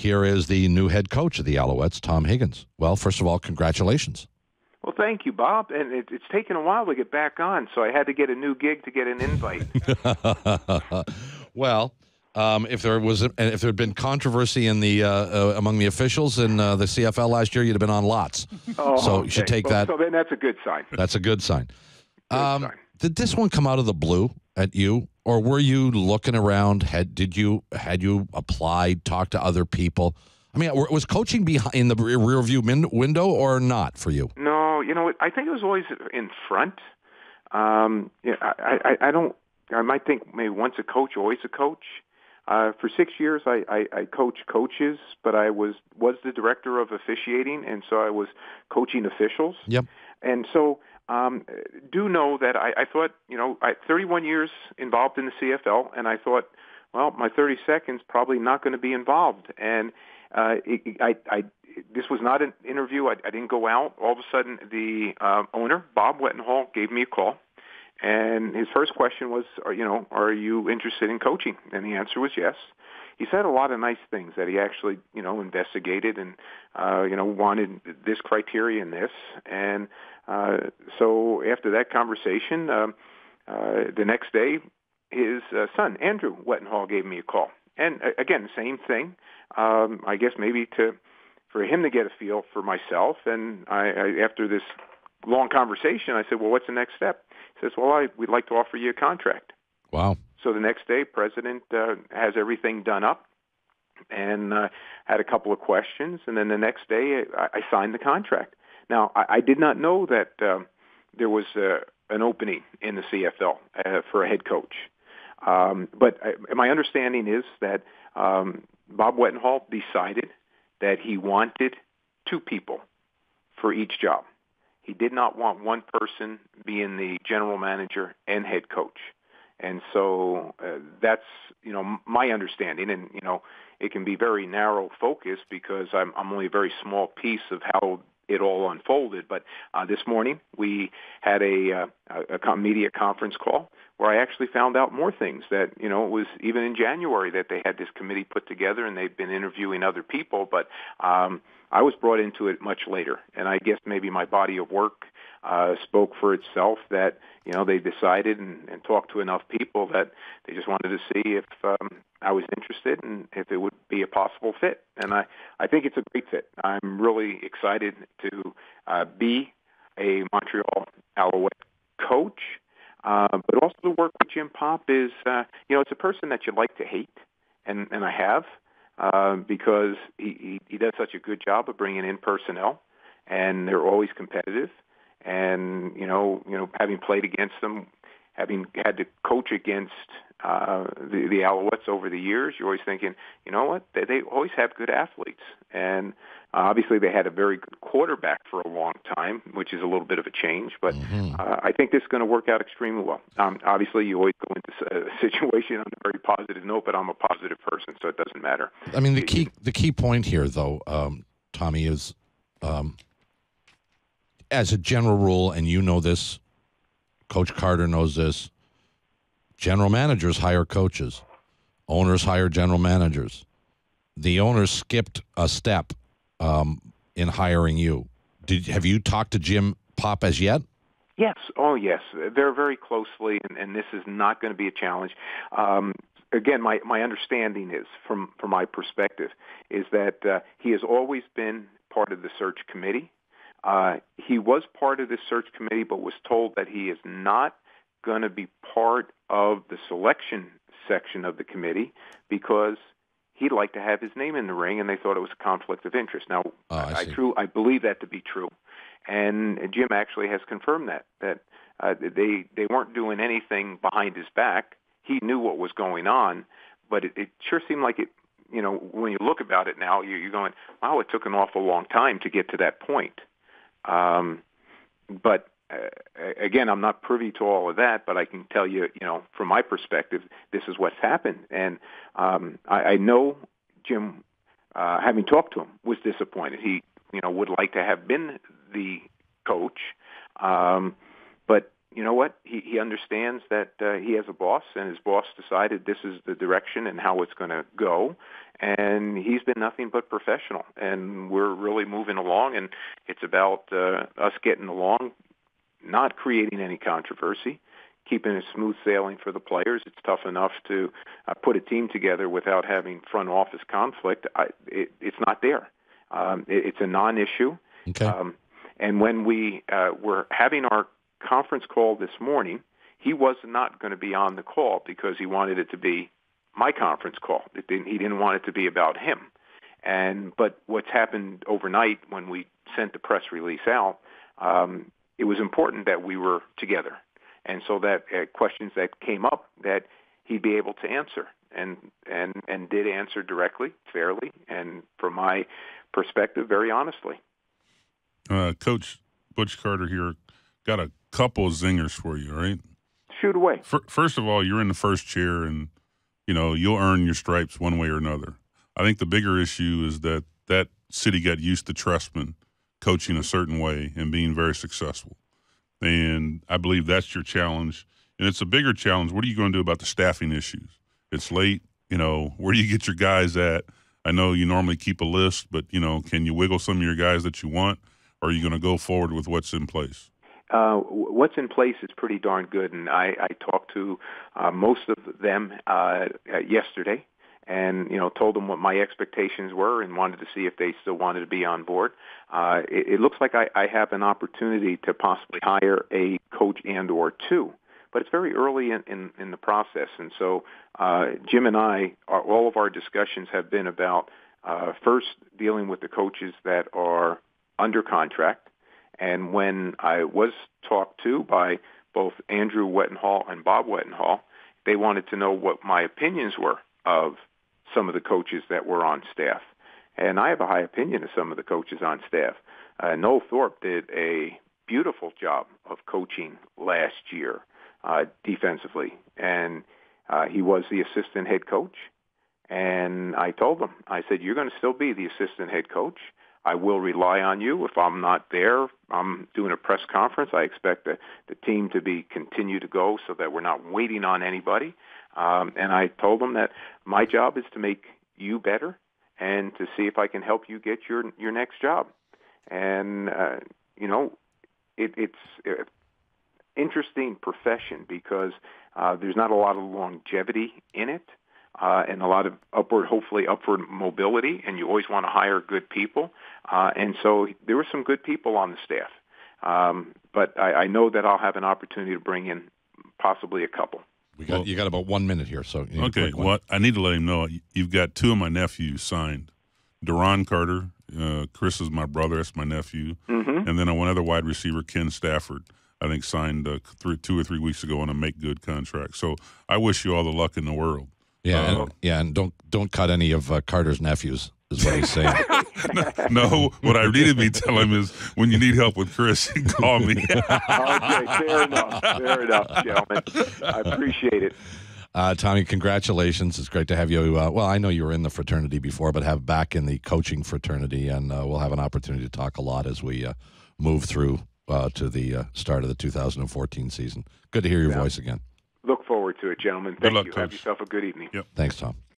here is the new head coach of the Alouettes, Tom Higgins. Well, first of all, congratulations. Well, thank you, Bob. And it's taken a while to get back on, so I had to get a new gig to get an invite. Well, if there had been controversy in the among the officials in the CFL last year, you'd have been on lots. Oh, so okay. You should take that. So then that's a good sign. That's a good sign. Good sign. Did this one come out of the blue at you, or were you looking around? Had you applied, talked to other people? I mean, was coaching behind the rear view window or not for you? No, I think it was always in front. I don't. I might think maybe once a coach, always a coach. For 6 years, I coached coaches, but I was the director of officiating, and so I was coaching officials. Yep. And so do know that I thought, 31 years involved in the CFL, and I thought, well, my 32nd's probably not going to be involved. And this was not an interview. I didn't go out. All of a sudden, the owner, Bob Wettenhall, gave me a call. And his first question was, are you interested in coaching? And the answer was yes. He said a lot of nice things that he actually, investigated and, wanted this criteria and this. And so after that conversation, the next day, his son, Andrew Wettenhall, gave me a call. And again, same thing. I guess maybe for him to get a feel for myself. And after this long conversation, I said, well, what's the next step? He says, well, we'd like to offer you a contract. Wow. So the next day, President has everything done up and had a couple of questions. And then the next day, I signed the contract. Now, I did not know that there was an opening in the CFL for a head coach. But my understanding is that Bob Wettenhall decided that he wanted two people for each job. He did not want one person being the general manager and head coach. And so that's, my understanding. And, it can be very narrow focus because I'm only a very small piece of how it all unfolded. But this morning we had a media conference call where I actually found out more things that, it was even in January that they had this committee put together and they've been interviewing other people. But I was brought into it much later. And I guess maybe my body of work spoke for itself that, they decided and talked to enough people that they just wanted to see if I was interested and if it would be a possible fit. And I think it's a great fit. I'm really excited to be a Montreal Alouette coach. But also to work with Jim Popp is, it's a person that you like to hate, and I have, because he does such a good job of bringing in personnel, and they're always competitive. And having played against them, having had to coach against the Alouettes over the years, you're always thinking, you know what, they always have good athletes. And obviously they had a very good quarterback for a long time, which is a little bit of a change. But I think this is going to work out extremely well. Obviously, you always go into a situation on a very positive note, but I'm a positive person, so it doesn't matter. I mean, the key point here, though, Tommy, is as a general rule, and you know this, Coach Carter knows this, general managers hire coaches. Owners hire general managers. The owners skipped a step in hiring you. Have you talked to Jim Popp as yet? Yes. Oh, yes. They're very closely, and this is not going to be a challenge. Again, my understanding is, from my perspective, is that he has always been part of the search committee. He was part of the search committee, but was told that he is not going to be part of the selection section of the committee because he'd like to have his name in the ring, and they thought it was a conflict of interest. Now, I believe that to be true, and Jim actually has confirmed that they weren't doing anything behind his back. He knew what was going on, but it sure seemed like it. When you look about it now, you're going, wow, it took an awful long time to get to that point. But again, I'm not privy to all of that, but I can tell you, from my perspective, this is what's happened. And I know Jim, having talked to him, was disappointed. He, would like to have been the coach, but you know what? He understands that he has a boss, and his boss decided this is the direction and how it's going to go. And he's been nothing but professional, and we're really moving along. And it's about us getting along, not creating any controversy, keeping it smooth sailing for the players. It's tough enough to put a team together without having front office conflict. It's not there. It's a non-issue. Okay. And when we were having our conference call this morning, he was not going to be on the call because he wanted it to be my conference call. He didn't want it to be about him. But what's happened overnight when we sent the press release out, it was important that we were together. And so that questions that came up that he'd be able to answer and did answer directly, fairly, and from my perspective, very honestly. Coach Butch Carter here, got a couple of zingers for you, all right? Shoot away. First of all, you're in the first chair, and, you'll earn your stripes one way or another. I think the bigger issue is that city got used to Trestman coaching a certain way and being very successful. And I believe that's your challenge. And it's a bigger challenge. What are you going to do about the staffing issues? It's late. Where do you get your guys at? I know you normally keep a list, but, can you wiggle some of your guys that you want? Or are you going to go forward with what's in place? What's in place is pretty darn good, and I talked to most of them yesterday, and told them what my expectations were, and wanted to see if they still wanted to be on board. It looks like I have an opportunity to possibly hire a coach and or two, but it's very early in the process, and so Jim and I, all of our discussions have been about first dealing with the coaches that are under contract. And when I was talked to by both Andrew Wettenhall and Bob Wettenhall, they wanted to know what my opinions were of some of the coaches that were on staff. And I have a high opinion of some of the coaches on staff. Noel Thorpe did a beautiful job of coaching last year defensively. And he was the assistant head coach. And I told him, I said, you're going to still be the assistant head coach. I will rely on you. If I'm not there, I'm doing a press conference. I expect the team to continue to go so that we're not waiting on anybody. And I told them that my job is to make you better and to see if I can help you get your next job. And, it's an interesting profession because there's not a lot of longevity in it. And a lot of hopefully upward mobility, and you always want to hire good people. And so there were some good people on the staff. But I know that I'll have an opportunity to bring in possibly a couple. You got about 1 minute here. So okay, well, I need to let him know you've got two of my nephews signed. Deron Carter, Chris is my brother, that's my nephew. Mm-hmm. And then one other wide receiver, Ken Stafford, I think signed 2 or 3 weeks ago on a make-good contract. So I wish you all the luck in the world. Yeah, and don't cut any of Carter's nephews, is what he's saying. No, what I really be telling him is when you need help with Chris, you call me. Okay, fair enough, gentlemen. I appreciate it. Tommy, congratulations. It's great to have you. Well, I know you were in the fraternity before, but have back in the coaching fraternity, and we'll have an opportunity to talk a lot as we move through to the start of the 2014 season. Good to hear your voice again. Look forward to it, gentlemen. Good luck, you. Coach. Have yourself a good evening. Yep. Thanks, Tom.